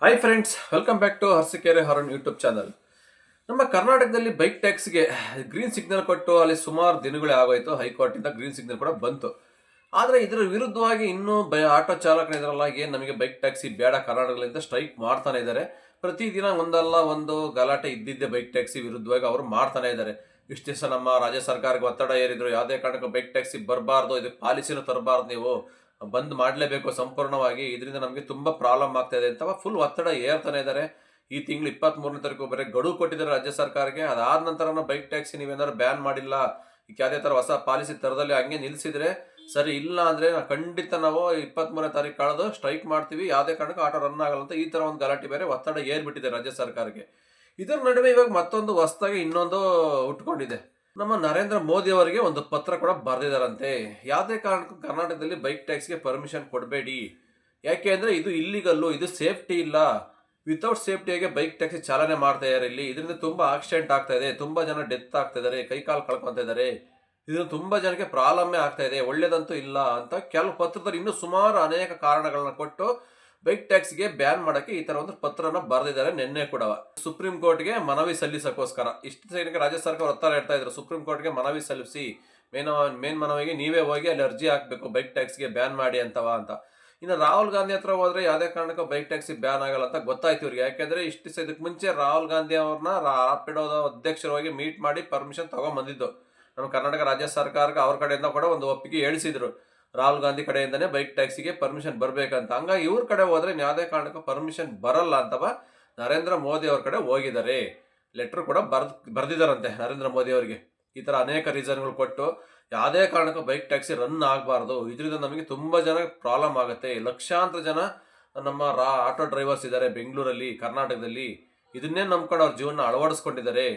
Hi friends, welcome back to Harsikere Haran YouTube channel. ನಮ್ಮ ಕರ್ನಾಟಕದಲ್ಲಿ bike ಟ್ಯಾಕ್ಸ್ಗೆ green signal ಕೊಟ್ಟು ಅಲ್ಲಿ ಸುಮಾರು ದಿನಗಳೇ ಆಗೋಯ್ತು. ಹೈಕೋರ್ಟಿಂದ ಗ್ರೀನ್ ಸಿಗ್ನಲ್ ಕೂಡ ಬಂತು. ಆದರೆ ಇದರ ವಿರುದ್ಧವಾಗಿ ಇನ್ನೂ ಆಟೋ ಚಾಲಕರಿದಾರಲ್ಲ, ಏನು ನಮಗೆ ಬೈಕ್ ಟ್ಯಾಕ್ಸಿ ಬೇಡ ಕರ್ನಾಟಕದಿಂದ ಸ್ಟ್ರೈಕ್ ಮಾಡ್ತಾನೆ ಇದ್ದಾರೆ. ಪ್ರತಿದಿನ ಒಂದಲ್ಲ ಒಂದು ಗಲಾಟೆ ಇದ್ದಿದ್ದೆ ಬೈಕ್ ಟ್ಯಾಕ್ಸಿ ವಿರುದ್ಧವಾಗಿ ಅವರು ಮಾಡ್ತಾನೆ ಇದ್ದಾರೆ. ಇಷ್ಟು ದಿವಸ ನಮ್ಮ ರಾಜ್ಯ ಸರ್ಕಾರಕ್ಕೆ ಒತ್ತಡ ಏರಿದ್ರು, ಯಾವುದೇ ಕಾರಣಕ್ಕೂ ಬೈಕ್ ಟ್ಯಾಕ್ಸಿ ಬರಬಾರ್ದು, ಇದಕ್ಕೆ ಪಾಲಿಸಿನೂ ತರಬಾರ್ದು, ನೀವು ಬಂದ್ ಮಾಡಲೇಬೇಕು ಸಂಪೂರ್ಣವಾಗಿ, ಇದರಿಂದ ನಮಗೆ ತುಂಬಾ ಪ್ರಾಬ್ಲಮ್ ಆಗ್ತಾ ಇದೆ ಅಂತ ಫುಲ್ ಒತ್ತಡ ಏರ್ತಾನೆ ಇದ್ದಾರೆ. ಈ ತಿಂಗಳು 23ನೇ ತಾರೀಕು ಬರೀ ಗಡುವು ಕೊಟ್ಟಿದ್ದಾರೆ ರಾಜ್ಯ ಸರ್ಕಾರಕ್ಕೆ. ಅದಾದ ನಂತರ ಬೈಕ್ ಟ್ಯಾಕ್ಸಿ ನೀವೇನಾದ್ರು ಬ್ಯಾನ್ ಮಾಡಿಲ್ಲ, ಈಗ ಯಾವುದೇ ತರ ಹೊಸ ಪಾಲಿಸಿ ತರದಲ್ಲಿ ಹಂಗೆ ನಿಲ್ಸಿದ್ರೆ ಸರಿ, ಇಲ್ಲ ಅಂದ್ರೆ ಖಂಡಿತ ನಾವು 23ನೇ ತಾರೀಕು ಕಳೆದು ಸ್ಟ್ರೈಕ್ ಮಾಡ್ತೀವಿ, ಯಾವುದೇ ಕಾರಣಕ್ಕೂ ಆಟೋ ರನ್ ಆಗಲ್ಲ ಅಂತ ಈ ತರ ಒಂದು ಗಲಾಟೆ ಬೇರೆ ಒತ್ತಡ ಏರ್ಬಿಟ್ಟಿದೆ ರಾಜ್ಯ ಸರ್ಕಾರಕ್ಕೆ. ಇದರ ನಡುವೆ ಇವಾಗ ಮತ್ತೊಂದು ಹೊಸದಾಗಿ ಇನ್ನೊಂದು ಉಟ್ಕೊಂಡಿದೆ. ನಮ್ಮ ನರೇಂದ್ರ ಮೋದಿ ಅವರಿಗೆ ಒಂದು ಪತ್ರ ಕೂಡ ಬರೆದಿದ್ದಾರಂತೆ. ಯಾವುದೇ ಕಾರಣಕ್ಕೂ ಕರ್ನಾಟಕದಲ್ಲಿ ಬೈಕ್ ಟ್ಯಾಕ್ಸ್ಗೆ ಪರ್ಮಿಷನ್ ಕೊಡಬೇಡಿ, ಯಾಕೆ ಅಂದ್ರೆ ಇದು ಇಲ್ಲಿಗಲ್ಲು, ಇದು ಸೇಫ್ಟಿ ಇಲ್ಲ. ವಿತೌಟ್ ಸೇಫ್ಟಿಯಾಗಿ ಬೈಕ್ ಟ್ಯಾಕ್ಸಿ ಚಾಲನೆ ಮಾಡ್ತಾ ಇದ್ದಾರೆ ಇಲ್ಲಿ. ಇದರಿಂದ ತುಂಬಾ ಆಕ್ಸಿಡೆಂಟ್ ಆಗ್ತಾ ಇದೆ, ತುಂಬಾ ಜನ ಡೆತ್ ಆಗ್ತಾ ಇದ್ದಾರೆ, ಕೈಕಾಲು ಕಳ್ಕೊಂತ ಇದ್ದಾರೆ. ಇದರಿಂದ ತುಂಬಾ ಜನಕ್ಕೆ ಪ್ರಾಬ್ಲಮ್ಮೇ ಆಗ್ತಾ ಇದೆ, ಒಳ್ಳೇದಂತೂ ಇಲ್ಲ ಅಂತ ಕೆಲವು ಪತ್ರದಲ್ಲಿ ಇನ್ನೂ ಸುಮಾರು ಅನೇಕ ಕಾರಣಗಳನ್ನ ಕೊಟ್ಟು ಬೈಕ್ ಟ್ಯಾಕ್ಸಿಗೆ ಬ್ಯಾನ್ ಮಾಡಕ್ಕೆ ಈ ತರ ಒಂದು ಪತ್ರನ ಬರೆದಿದ್ದಾರೆ. ನಿನ್ನೆ ಕೂಡ ಸುಪ್ರೀಂ ಕೋರ್ಟ್ಗೆ ಮನವಿ ಸಲ್ಲಿಸಕ್ಕೋಸ್ಕರ ಇಷ್ಟು ಸೈನಿಕ ರಾಜ್ಯ ಸರ್ಕಾರ ಒತ್ತಡ ಇಡ್ತಾ ಇದ್ರು, ಸುಪ್ರೀಂ ಕೋರ್ಟ್ಗೆ ಮನವಿ ಸಲ್ಲಿಸಿ, ಮೇನ್ ಮನವಿಗೆ ನೀವೇ ಹೋಗಿ ಅಲ್ಲಿ ಅರ್ಜಿ ಹಾಕ್ಬೇಕು ಬೈಕ್ ಟ್ಯಾಕ್ಸಿಗೆ ಬ್ಯಾನ್ ಮಾಡಿ ಅಂತ. ಇನ್ನು ರಾಹುಲ್ ಗಾಂಧಿ ಹತ್ರ ಹೋದ್ರೆ ಯಾವುದೇ ಕಾರಣಕ್ಕೂ ಬೈಕ್ ಟ್ಯಾಕ್ಸಿ ಬ್ಯಾನ್ ಆಗಲ್ಲ ಅಂತ ಗೊತ್ತಾಯ್ತು ಇವ್ರಿಗೆ. ಯಾಕೆಂದ್ರೆ ಇದಕ್ಕೆ ಮುಂಚೆ ರಾಹುಲ್ ಗಾಂಧಿ ಅವ್ರನ್ನ ರಾಪಿಡೋದ ಅಧ್ಯಕ್ಷರವಾಗಿ ಮೀಟ್ ಮಾಡಿ ಪರ್ಮಿಷನ್ ತಗೊಂಡ್ ಬಂದಿದ್ದು ನಮ್ಮ ಕರ್ನಾಟಕ ರಾಜ್ಯ ಸರ್ಕಾರಕ್ಕೆ. ಅವ್ರ ಕಡೆಯಿಂದ ಕೂಡ ಒಂದು ಒಪ್ಪಿಗೆ ಹೇಳಿಸಿದ್ರು, ರಾಹುಲ್ ಗಾಂಧಿ ಕಡೆಯಿಂದನೇ ಬೈಕ್ ಟ್ಯಾಕ್ಸಿಗೆ ಪರ್ಮಿಷನ್ ಬರ್ಬೇಕಂತ. ಹಂಗಾಗಿ ಇವ್ರ ಕಡೆ ಹೋದ್ರೆ ಯಾವುದೇ ಕಾರಣಕ್ಕೂ ಪರ್ಮಿಷನ್ ಬರಲ್ಲ ಅಂತವ ನರೇಂದ್ರ ಮೋದಿ ಅವ್ರ ಕಡೆ ಹೋಗಿದ್ದಾರೆ. ಲೆಟರ್ ಕೂಡ ಬರ್ದಿದಾರಂತೆ ನರೇಂದ್ರ ಮೋದಿ ಅವರಿಗೆ. ಈ ತರ ಅನೇಕ ರೀಸನ್ಗಳು ಕೊಟ್ಟು ಯಾವುದೇ ಕಾರಣಕ್ಕೂ ಬೈಕ್ ಟ್ಯಾಕ್ಸಿ ರನ್ ಆಗಬಾರ್ದು, ಇದರಿಂದ ನಮಗೆ ತುಂಬಾ ಜನ ಪ್ರಾಬ್ಲಮ್ ಆಗುತ್ತೆ. ಲಕ್ಷಾಂತರ ಜನ ನಮ್ಮ ಆಟೋ ಡ್ರೈವರ್ಸ್ ಇದ್ದಾರೆ ಬೆಂಗಳೂರಲ್ಲಿ, ಕರ್ನಾಟಕದಲ್ಲಿ. ಇದನ್ನೇ ನಂಬ್ಕೊಂಡು ಅವ್ರ ಜೀವನ ಅಳವಡಿಸ್ಕೊಂಡಿದ್ದಾರೆ.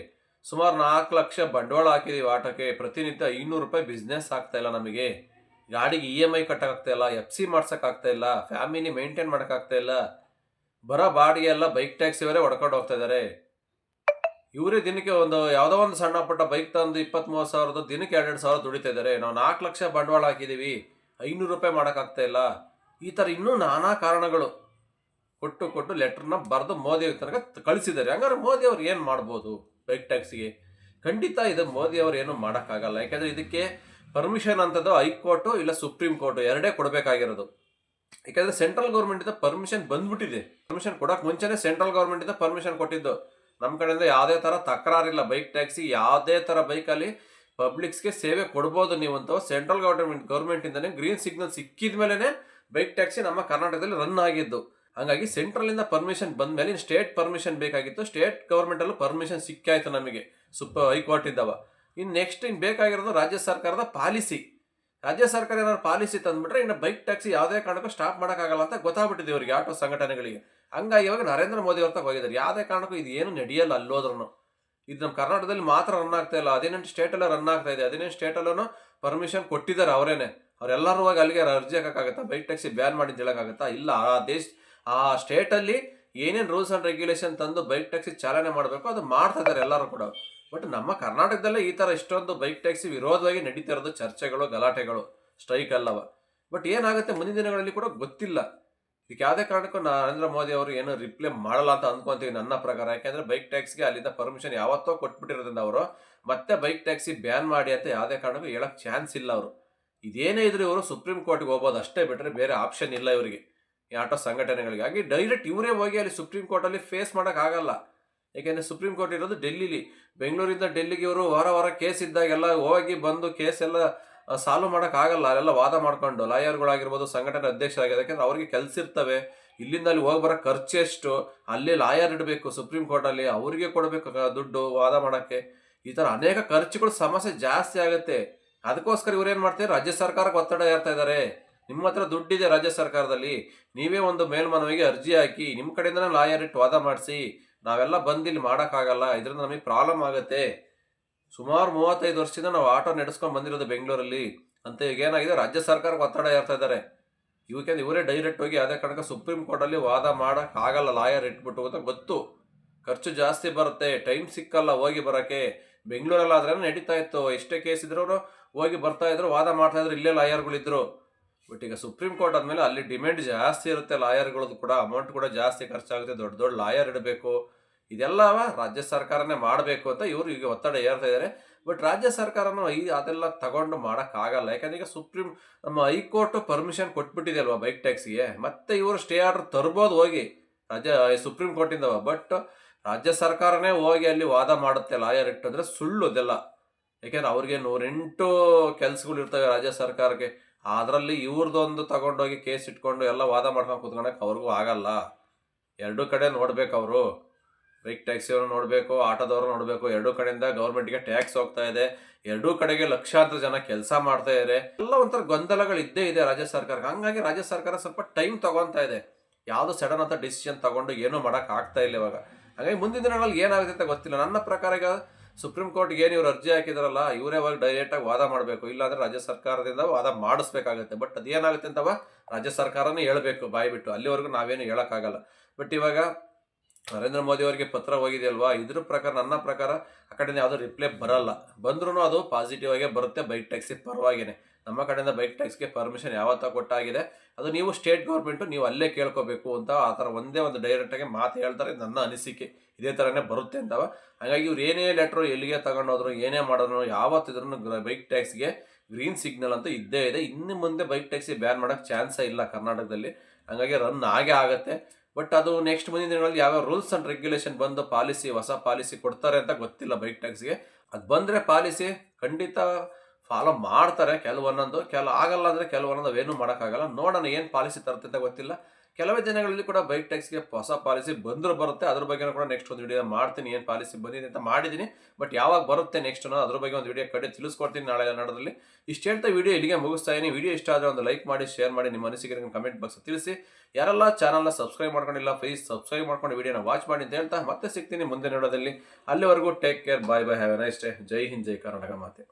ಸುಮಾರು 4 ಲಕ್ಷ ಬಂಡವಾಳ ಹಾಕಿದೀವಿ ಆಟೋಕ್ಕೆ. ಪ್ರತಿನಿತ್ಯ 500 ರೂಪಾಯಿ ಬಿಸ್ನೆಸ್ ಆಗ್ತಾ ಇಲ್ಲ ನಮಗೆ. ಗಾಡಿಗೆ EMI ಕಟ್ಟಕ್ಕಾಗ್ತಾ ಇಲ್ಲ, FC ಮಾಡ್ಸಕ್ಕಾಗ್ತಾ ಇಲ್ಲ, ಫ್ಯಾಮಿಲಿ ಮೇಂಟೈನ್ ಮಾಡೋಕ್ಕಾಗ್ತಾ ಇಲ್ಲ. ಬರೋ ಬಾಡಿಗೆ ಎಲ್ಲ ಬೈಕ್ ಟ್ಯಾಕ್ಸಿ ಅವರೇ ಹೊಡ್ಕೊಂಡು ಹೋಗ್ತಾ ಇದ್ದಾರೆ. ಇವರೇ ದಿನಕ್ಕೆ ಯಾವುದೋ ಒಂದು ಸಣ್ಣ ಪುಟ್ಟ ಬೈಕ್ ತಂದು 20-30 ಸಾವಿರದ ದಿನಕ್ಕೆ 2-2 ಸಾವಿರ ದುಡಿತಾ ಇದ್ದಾರೆ. ನಾವು 4 ಲಕ್ಷ ಬಂಡವಾಳ ಹಾಕಿದೀವಿ, 500 ರೂಪಾಯಿ ಮಾಡೋಕ್ಕಾಗ್ತಾ ಇಲ್ಲ. ಈ ಥರ ಇನ್ನೂ ನಾನಾ ಕಾರಣಗಳು ಕೊಟ್ಟು ಲೆಟರ್ನ ಬರೆದು ಮೋದಿ ತನಕ ಕಳಿಸಿದ್ದಾರೆ. ಹಂಗಾರೆ ಮೋದಿ ಅವ್ರು ಏನು ಮಾಡ್ಬೋದು ಬೈಕ್ ಟ್ಯಾಕ್ಸಿಗೆ? ಖಂಡಿತ ಇದು ಮೋದಿ ಅವ್ರು ಏನು ಮಾಡೋಕ್ಕಾಗಲ್ಲ. ಯಾಕಂದ್ರೆ ಇದಕ್ಕೆ ಪರ್ಮಿಷನ್ ಅಂತದ್ದು ಹೈಕೋರ್ಟು ಇಲ್ಲ ಸುಪ್ರೀಂ ಕೋರ್ಟ್ ಎರಡೇ ಕೊಡಬೇಕಾಗಿರೋದು. ಯಾಕಂದ್ರೆ ಸೆಂಟ್ರಲ್ ಗೌರ್ಮೆಂಟ್ ಇಂದ ಪರ್ಮಿಷನ್ ಬಂದ್ಬಿಟ್ಟಿದೆ. ಪರ್ಮಿಷನ್ ಕೊಡಕ್ ಮುಂಚೆನೆ ಸೆಂಟ್ರಲ್ ಗೌರ್ಮೆಂಟ್ ಇಂದ ಪರ್ಮಿಷನ್ ಕೊಟ್ಟಿದ್ದು. ನಮ್ಮ ಕಡೆಯಿಂದ ಯಾವುದೇ ತರ ತಕರಾರಿಲ್ಲ. ಬೈಕ್ ಟ್ಯಾಕ್ಸಿ ಯಾವುದೇ ತರ ಬೈಕಲ್ಲಿ ಪಬ್ಲಿಕ್ಸ್ಗೆ ಸೇವೆ ಕೊಡ್ಬೋದು ನೀವು ಅಂತ ಸೆಂಟ್ರಲ್ ಗೌರ್ಮೆಂಟ್ ಇಂದಾನೆ ಗ್ರೀನ್ ಸಿಗ್ನಲ್ ಸಿಕ್ಕಿದ ಮೇಲೆನೆ ಬೈಕ್ ಟ್ಯಾಕ್ಸಿ ನಮ್ಮ ಕರ್ನಾಟಕದಲ್ಲಿ ರನ್ ಆಗಿದ್ದು. ಹಂಗಾಗಿ ಸೆಂಟ್ರಲ್ ಇಂದ ಪರ್ಮಿಷನ್ ಬಂದ ಮೇಲೆ ಸ್ಟೇಟ್ ಪರ್ಮಿಷನ್ ಬೇಕಾಗಿತ್ತು. ಸ್ಟೇಟ್ ಗೌರ್ಮೆಂಟ್ ಅಲ್ಲೂ ಪರ್ಮಿಷನ್ ಸಿಕ್ಕಾಯ್ತು ನಮಗೆ ಹೈಕೋರ್ಟ್ ಇದ್ದವ. ನೆಕ್ಸ್ಟ್ ಬೇಕಾಗಿರೋದು ರಾಜ್ಯ ಸರ್ಕಾರದ ಪಾಲಿಸಿ. ರಾಜ್ಯ ಸರ್ಕಾರ ಏನಾದ್ರು ಪಾಲಿಸಿ ತಂದ್ಬಿಟ್ರೆ ಇನ್ನು ಬೈಕ್ ಟ್ಯಾಕ್ಸಿ ಯಾವುದೇ ಕಾರಣಕ್ಕೂ ಸ್ಟಾಪ್ ಮಾಡೋಕ್ಕಾಗಲ್ಲ ಅಂತ ಗೊತ್ತಾಗ್ಬಿಟ್ಟಿದೆ ಇವರಿಗೆ, ಆಟೋ ಸಂಘಟನೆಗಳಿಗೆ. ಹಂಗಾಗಿ ಇವಾಗ ನರೇಂದ್ರ ಮೋದಿ ಅವ್ರ ಹೋಗಿದ್ದಾರೆ. ಯಾವುದೇ ಕಾರಣಕ್ಕೂ ಇದು ಏನು ನಡೆಯಲ್ಲ ಅಲ್ಲೋದ್ರೂ. ಇದು ನಮ್ಮ ಕರ್ನಾಟಕದಲ್ಲಿ ಮಾತ್ರ ರನ್ ಆಗ್ತಾ ಇಲ್ಲ, 18 ಸ್ಟೇಟಲ್ಲೂ ರನ್ ಆಗ್ತಾ ಇದೆ. 18 ಸ್ಟೇಟಲ್ಲೂ ಪರ್ಮಿಷನ್ ಕೊಟ್ಟಿದ್ದಾರೆ ಅವರೇನೆ. ಅವರೆಲ್ಲರೂ ಹೋಗಿ ಅಲ್ಲಿಗೆ ಅರ್ಜಿ ಹಾಕೋಕ್ಕಾಗತ್ತಾ? ಬೈಕ್ ಟ್ಯಾಕ್ಸಿ ಬ್ಯಾನ್ ಮಾಡಿ ಹೇಳೋಕ್ಕಾಗತ್ತಾ? ಇಲ್ಲ. ಆ ಸ್ಟೇಟಲ್ಲಿ ಏನೇನು ರೂಲ್ಸ್ ಅಂಡ್ ರೆಗ್ಯುಲೇಷನ್ ತಂದು ಬೈಕ್ ಟ್ಯಾಕ್ಸಿ ಚಾಲನೆ ಮಾಡಬೇಕು ಅದು ಮಾಡ್ತಾ ಇದ್ದಾರೆ ಎಲ್ಲರೂ ಕೂಡ. ಬಟ್ ನಮ್ಮ ಕರ್ನಾಟಕದಲ್ಲೇ ಈ ತರ ಇಷ್ಟೊಂದು ಬೈಕ್ ಟ್ಯಾಕ್ಸಿ ವಿರೋಧವಾಗಿ ನಡೀತಾ ಇರೋದು ಚರ್ಚೆಗಳು, ಗಲಾಟೆಗಳು, ಸ್ಟ್ರೈಕ್ ಅಲ್ಲವ. ಬಟ್ ಏನಾಗುತ್ತೆ ಮುಂದಿನ ದಿನಗಳಲ್ಲಿ ಕೂಡ ಗೊತ್ತಿಲ್ಲ. ಇದಕ್ಕೆ ಯಾವುದೇ ಕಾರಣಕ್ಕೂ ನರೇಂದ್ರ ಮೋದಿ ಅವರು ಏನು ರಿಪ್ಲೈ ಮಾಡಲ್ಲ ಅಂತ ಅನ್ಕೊಂತೀವಿ ನನ್ನ ಪ್ರಕಾರ. ಯಾಕೆಂದ್ರೆ ಬೈಕ್ ಟ್ಯಾಕ್ಸಿಗೆ ಅಲ್ಲಿಂದ ಪರ್ಮಿಷನ್ ಯಾವತ್ತೋ ಕೊಟ್ಬಿಟ್ಟಿರೋದ್ರಿಂದ ಅವರು ಮತ್ತೆ ಬೈಕ್ ಟ್ಯಾಕ್ಸಿ ಬ್ಯಾನ್ ಮಾಡಿ ಅಂತ ಯಾವುದೇ ಕಾರಣಕ್ಕೂ ಹೇಳಕ್ ಚಾನ್ಸ್ ಇಲ್ಲ. ಅವರು ಇದೇನೇ ಇದ್ರು ಇವರು ಸುಪ್ರೀಂ ಕೋರ್ಟ್ಗೆ ಹೋಗ್ಬೋದು ಅಷ್ಟೇ, ಬಿಟ್ಟರೆ ಬೇರೆ ಆಪ್ಷನ್ ಇಲ್ಲ ಇವರಿಗೆ, ಈ ಆಟೋ ಸಂಘಟನೆಗಳಿಗೆ. ಹಾಗೆ ಡೈರೆಕ್ಟ್ ಇವರೇ ಹೋಗಿ ಅಲ್ಲಿ ಸುಪ್ರೀಂ ಕೋರ್ಟಲ್ಲಿ ಫೇಸ್ ಮಾಡಕ್ ಆಗಲ್ಲ. ಯಾಕೆಂದ್ರೆ ಸುಪ್ರೀಂ ಕೋರ್ಟ್ ಇರೋದು ಡೆಲ್ಲಿಲಿ. ಬೆಂಗಳೂರಿಂದ ಡೆಲ್ಲಿಗೆ ಇವರು ವಾರ ಕೇಸ್ ಇದ್ದಾಗೆಲ್ಲ ಹೋಗಿ ಬಂದು ಕೇಸ್ ಎಲ್ಲ ಸಾಲ್ವ್ ಮಾಡಕ್ ಆಗಲ್ಲ. ಅಲ್ಲೆಲ್ಲ ವಾದ ಮಾಡ್ಕೊಂಡು ಲಾಯರ್ಗಳಾಗಿರ್ಬೋದು, ಸಂಘಟನೆ ಅಧ್ಯಕ್ಷರಾಗಿರ್ಬೋದು, ಯಾಕಂದ್ರೆ ಅವ್ರಿಗೆ ಕೆಲಸ ಇರ್ತವೆ. ಇಲ್ಲಿಂದ ಅಲ್ಲಿ ಹೋಗಿ ಬರೋ ಖರ್ಚು ಎಷ್ಟು, ಅಲ್ಲಿ ಲಾಯರ್ ಇಡಬೇಕು ಸುಪ್ರೀಂ ಕೋರ್ಟಲ್ಲಿ, ಅವ್ರಿಗೆ ಕೊಡಬೇಕು ದುಡ್ಡು ವಾದ ಮಾಡಕ್ಕೆ. ಈ ತರ ಅನೇಕ ಖರ್ಚುಗಳು ಸಮಸ್ಯೆ ಜಾಸ್ತಿ ಆಗುತ್ತೆ. ಅದಕ್ಕೋಸ್ಕರ ಇವ್ರು ಏನ್ ಮಾಡ್ತಾರೆ, ರಾಜ್ಯ ಸರ್ಕಾರಕ್ಕೆ ಒತ್ತಡ ಏರ್ತಾ ಇದ್ದಾರೆ. ನಿಮ್ಮ ಹತ್ರ ದುಡ್ಡಿದೆ ರಾಜ್ಯ ಸರ್ಕಾರದಲ್ಲಿ, ನೀವೇ ಒಂದು ಮೇಲ್ಮನವಿಗೆ ಅರ್ಜಿ ಹಾಕಿ, ನಿಮ್ಮ ಕಡೆಯಿಂದನೇ ಲಾಯರ್ ಇಟ್ಟು ವಾದ ಮಾಡಿಸಿ, ನಾವೆಲ್ಲ ಬಂದು ಇಲ್ಲಿ ಮಾಡೋಕ್ಕಾಗಲ್ಲ, ಇದರಿಂದ ನಮಗೆ ಪ್ರಾಬ್ಲಮ್ ಆಗುತ್ತೆ. ಸುಮಾರು 35 ವರ್ಷದಿಂದ ನಾವು ಆಟೋ ನಡೆಸ್ಕೊಂಡು ಬಂದಿರೋದು ಬೆಂಗಳೂರಲ್ಲಿ ಅಂತ. ಈಗ ಏನಾಗಿದೆ, ರಾಜ್ಯ ಸರ್ಕಾರಕ್ಕೆ ಒತ್ತಡ ಏರ್ತಾ ಇದ್ದಾರೆ. ಇವಕ್ಕೆ ಇವರೇ ಡೈರೆಕ್ಟ್ ಹೋಗಿ ಅದೇ ಕಾರಣಕ್ಕೆ ಸುಪ್ರೀಂ ಕೋರ್ಟಲ್ಲಿ ವಾದ ಮಾಡೋಕ್ಕಾಗಲ್ಲ ಲಾಯರ್ ಇಟ್ಬಿಟ್ಟು ಅಂತ ಗೊತ್ತು. ಖರ್ಚು ಜಾಸ್ತಿ ಬರುತ್ತೆ, ಟೈಮ್ ಸಿಕ್ಕಲ್ಲ ಹೋಗಿ ಬರೋಕ್ಕೆ. ಬೆಂಗಳೂರಲ್ಲಾದ್ರೆ ನಡೀತಾ ಇತ್ತು, ಎಷ್ಟೇ ಕೇಸ್ ಇದ್ರು ಹೋಗಿ ಬರ್ತಾ ಇದ್ರು, ವಾದ ಮಾಡ್ತಾ ಇದ್ರು, ಇಲ್ಲೇ ಲಾಯರ್ಗಳಿದ್ರು. ಬಟ್ ಈಗ ಸುಪ್ರೀಂ ಕೋರ್ಟ್ ಆದಮೇಲೆ ಅಲ್ಲಿ ಡಿಮ್ಯಾಂಡ್ ಜಾಸ್ತಿ ಇರುತ್ತೆ, ಲಾಯರ್ಗಳದ್ದು ಕೂಡ ಅಮೌಂಟ್ ಕೂಡ ಜಾಸ್ತಿ ಖರ್ಚಾಗುತ್ತೆ, ದೊಡ್ಡ ದೊಡ್ಡ ಲಾಯರ್ ಇಡಬೇಕು, ಇದೆಲ್ಲ ರಾಜ್ಯ ಸರ್ಕಾರನೇ ಮಾಡಬೇಕು ಅಂತ ಇವರು ಈಗ ಒತ್ತಡ ಏರ್ತಾ ಇದ್ದಾರೆ. ಬಟ್ ರಾಜ್ಯ ಸರ್ಕಾರನೂ ಅದೆಲ್ಲ ತಗೊಂಡು ಮಾಡೋಕ್ಕಾಗಲ್ಲ. ಯಾಕಂದ್ರೆ ಈಗ ನಮ್ಮ ಹೈಕೋರ್ಟ್ ಪರ್ಮಿಷನ್ ಕೊಟ್ಬಿಟ್ಟಿದೆ ಅಲ್ವಾ ಬೈಕ್ ಟ್ಯಾಕ್ಸಿಗೆ, ಮತ್ತೆ ಇವರು ಸ್ಟೇ ಆರ್ಡರ್ ತರ್ಬೋದು ಹೋಗಿ ಸುಪ್ರೀಂ ಕೋರ್ಟಿಂದ. ಬಟ್ ರಾಜ್ಯ ಸರ್ಕಾರನೇ ಹೋಗಿ ಅಲ್ಲಿ ವಾದ ಮಾಡುತ್ತೆ ಲಾಯರ್ ಇಟ್ಟಂದ್ರೆ ಸುಳ್ಳು ಅದೆಲ್ಲ. ಯಾಕೆಂದ್ರೆ ಅವ್ರಿಗೆ 108 ಕೆಲಸಗಳು ಇರ್ತವೆ ರಾಜ್ಯ ಸರ್ಕಾರಕ್ಕೆ, ಅದರಲ್ಲಿ ಇವ್ರದ್ದೊಂದು ತಗೊಂಡೋಗಿ ಕೇಸ್ ಇಟ್ಕೊಂಡು ಎಲ್ಲ ವಾದ ಮಾಡ್ಕೊಂಡು ಕೂತ್ಕೊಳಕ್ಕೆ ಅವ್ರಿಗೂ ಆಗಲ್ಲ. ಎರಡೂ ಕಡೆ ನೋಡ್ಬೇಕು ಅವರು, ಬೈಕ್ ಟ್ಯಾಕ್ಸಿಯವರು ನೋಡಬೇಕು, ಆಟೋದವರು ನೋಡಬೇಕು. ಎರಡೂ ಕಡೆಯಿಂದ ಗೌರ್ಮೆಂಟ್ಗೆ ಟ್ಯಾಕ್ಸ್ ಹೋಗ್ತಾ ಇದೆ, ಎರಡೂ ಕಡೆಗೆ ಲಕ್ಷಾಂತರ ಜನ ಕೆಲಸ ಮಾಡ್ತಾ ಇದ್ದಾರೆ. ಎಲ್ಲ ಒಂಥರ ಗೊಂದಲಗಳು ಇದ್ದೇ ಇದೆ ರಾಜ್ಯ ಸರ್ಕಾರಕ್ಕೆ. ಹಂಗಾಗಿ ರಾಜ್ಯ ಸರ್ಕಾರ ಸ್ವಲ್ಪ ಟೈಮ್ ತಗೊತಾ ಇದೆ, ಯಾವುದು ಸಡನ್ ಅಂತ ಡಿಸಿಷನ್ ತಗೊಂಡು ಏನೂ ಮಾಡೋಕೆ ಆಗ್ತಾ ಇಲ್ಲ ಇವಾಗ. ಹಾಗಾಗಿ ಮುಂದಿನ ದಿನಗಳಲ್ಲಿ ಏನಾಗುತ್ತೆ ಅಂತ ಗೊತ್ತಿಲ್ಲ. ನನ್ನ ಪ್ರಕಾರ ಈಗ ಸುಪ್ರೀಂ ಕೋರ್ಟ್ಗೆ ಏನು ಇವ್ರು ಅರ್ಜಿ ಹಾಕಿದಾರಲ್ಲ, ಇವರೇ ಹೋಗಿ ಡೈರೆಕ್ಟಾಗಿ ವಾದ ಮಾಡಬೇಕು, ಇಲ್ಲಾಂದ್ರೆ ರಾಜ್ಯ ಸರ್ಕಾರದಿಂದ ವಾದ ಮಾಡಿಸ್ಬೇಕಾಗುತ್ತೆ. ಬಟ್ ಅದೇನಾಗುತ್ತೆ ಅಂತವ ರಾಜ್ಯ ಸರ್ಕಾರನೇ ಹೇಳಬೇಕು ಬಾಯಿ ಬಿಟ್ಟು, ಅಲ್ಲಿವರೆಗೂ ನಾವೇನು ಹೇಳೋಕ್ಕಾಗಲ್ಲ. ಬಟ್ ಇವಾಗ ನರೇಂದ್ರ ಮೋದಿ ಅವರಿಗೆ ಪತ್ರ ಹೋಗಿದೆಯಲ್ವಾ, ಇದ್ರ ಪ್ರಕಾರ ನನ್ನ ಪ್ರಕಾರ ಆ ಕಡೆಯಿಂದ ಯಾವುದೋ ರಿಪ್ಲೈ ಬರಲ್ಲ. ಬಂದ್ರೂ ಅದು ಪಾಸಿಟಿವ್ ಆಗೇ ಬರುತ್ತೆ ಬೈಕ್ ಟ್ಯಾಕ್ಸಿ ಪರವಾಗಿನೇ. ನಮ್ಮ ಕಡೆಯಿಂದ ಬೈಕ್ ಟ್ಯಾಕ್ಸ್ಗೆ ಪರ್ಮಿಷನ್ ಯಾವತ್ತ ಕೊಟ್ಟಾಗಿದೆ, ಅದು ನೀವು ಸ್ಟೇಟ್ ಗೌರ್ಮೆಂಟು ನೀವು ಅಲ್ಲೇ ಕೇಳ್ಕೋಬೇಕು ಅಂತ ಆ ಥರ ಒಂದೇ ಒಂದು ಡೈರೆಕ್ಟಾಗಿ ಮಾತು ಹೇಳ್ತಾರೆ. ನನ್ನ ಅನಿಸಿಕೆ ಇದೇ ಥರನೇ ಬರುತ್ತೆ ಅಂತವ. ಹಾಗಾಗಿ ಇವ್ರು ಏನೇ ಲೆಟ್ರು ಎಲ್ಲಿಗೆ ತಗೊಂಡೋದ್ರು, ಏನೇ ಮಾಡೋದ್ರು, ಯಾವತ್ತಿದ್ರೂ ಬೈಕ್ ಟ್ಯಾಕ್ಸ್ಗೆ ಗ್ರೀನ್ ಸಿಗ್ನಲ್ ಅಂತ ಇದ್ದೇ ಇದೆ. ಇನ್ನು ಮುಂದೆ ಬೈಕ್ ಟ್ಯಾಕ್ಸಿ ಬ್ಯಾನ್ ಮಾಡೋಕ್ಕೆ ಚಾನ್ಸೇ ಇಲ್ಲ ಕರ್ನಾಟಕದಲ್ಲಿ. ಹಾಗಾಗಿ ರನ್ ಆಗೇ ಆಗುತ್ತೆ. ಬಟ್ ಅದು ನೆಕ್ಸ್ಟ್ ಮುಂದಿನ ದಿನಗಳಲ್ಲಿ ಯಾವ್ಯಾವ ರೂಲ್ಸ್ ಆ್ಯಂಡ್ ರೆಗ್ಯುಲೇಷನ್ ಬಂದು ಹೊಸ ಪಾಲಿಸಿ ಕೊಡ್ತಾರೆ ಅಂತ ಗೊತ್ತಿಲ್ಲ ಬೈಕ್ ಟ್ಯಾಕ್ಸ್ಗೆ. ಅದು ಬಂದರೆ ಪಾಲಿಸಿ ಖಂಡಿತ ಫಾಲೋ ಮಾಡ್ತಾರೆ, ಕೆಲವೊಂದೊಂದು ಆಗಲ್ಲ ಅಂದರೆ ಕೆಲವೊಂದೊಂದು ಅವೇನು ಮಾಡೋಕ್ಕಾಗಲ್ಲ. ನೋಡೋಣ ಏನು ಪಾಲಿಸಿ ತರುತ್ತೆ ಅಂತ ಗೊತ್ತಿಲ್ಲ. ಕೆಲವೇ ದಿನಗಳಲ್ಲಿ ಕೂಡ ಬೈಕ್ ಟ್ಯಾಕ್ಸ್ಗೆ ಹೊಸ ಪಾಲಿಸಿ ಬಂದರೂ ಬರುತ್ತೆ. ಅದ್ರ ಬಗ್ಗೆ ಕೂಡ ನೆಕ್ಸ್ಟ್ ಒಂದು ವಿಡಿಯೋ ಮಾಡ್ತೀನಿ, ಏನು ಪಾಲಿಸಿ ಬಂದಿದೆ ಅಂತ ಮಾಡಿದ್ದೀನಿ. ಬಟ್ ಯಾವಾಗ ಬರುತ್ತೆ ನೆಕ್ಸ್ಟ್ ಅದ್ರ ಬಗ್ಗೆ ಒಂದು ವಿಡಿಯೋ ತಿಳಿಸ್ಕೊಡ್ತೀನಿ ನಾಳೆ ನಾಡೋದ್ರಲ್ಲಿ. ಇಷ್ಟು ಹೇಳ್ತಾ ವಿಡಿಯೋ ಇಲ್ಲಿಗೆ ಮುಗಿಸ್ತಾ ಇದ್ದೀನಿ. ವಿಡಿಯೋ ಇಷ್ಟ ಆದರೆ ಒಂದು ಲೈಕ್ ಮಾಡಿ, ಶೇರ್ ಮಾಡಿ, ನಿಮ್ಮ ಅನಿಸಿಕೆ ಕಮೆಂಟ್ ಬಾಕ್ಸ್ ತಿಳಿಸಿ. ಯಾರೆಲ್ಲ ಚಾನಲ್ನ ಸಬ್ಸ್ಕ್ರೈಬ್ ಮಾಡ್ಕೊಂಡಿಲ್ಲ ಪ್ಲೀಸ್ ಸಬ್ಸ್ಕ್ರೈಬ್ ಮಾಡ್ಕೊಂಡು ವಿಡಿಯೋನ ವಾಚ್ ಮಾಡಿ ಅಂತ ಹೇಳ್ತಾ ಮತ್ತೆ ಸಿಗ್ತೀನಿ ಮುಂದೆ ನೋಡೋದಲ್ಲಿ. ಅಲ್ಲಿವರೆಗೂ take care, bye bye, have a nice day. ಜೈ ಹಿಂದ್, ಜೈ ಕರ್ನಾಟಕ ಮಾತೆ.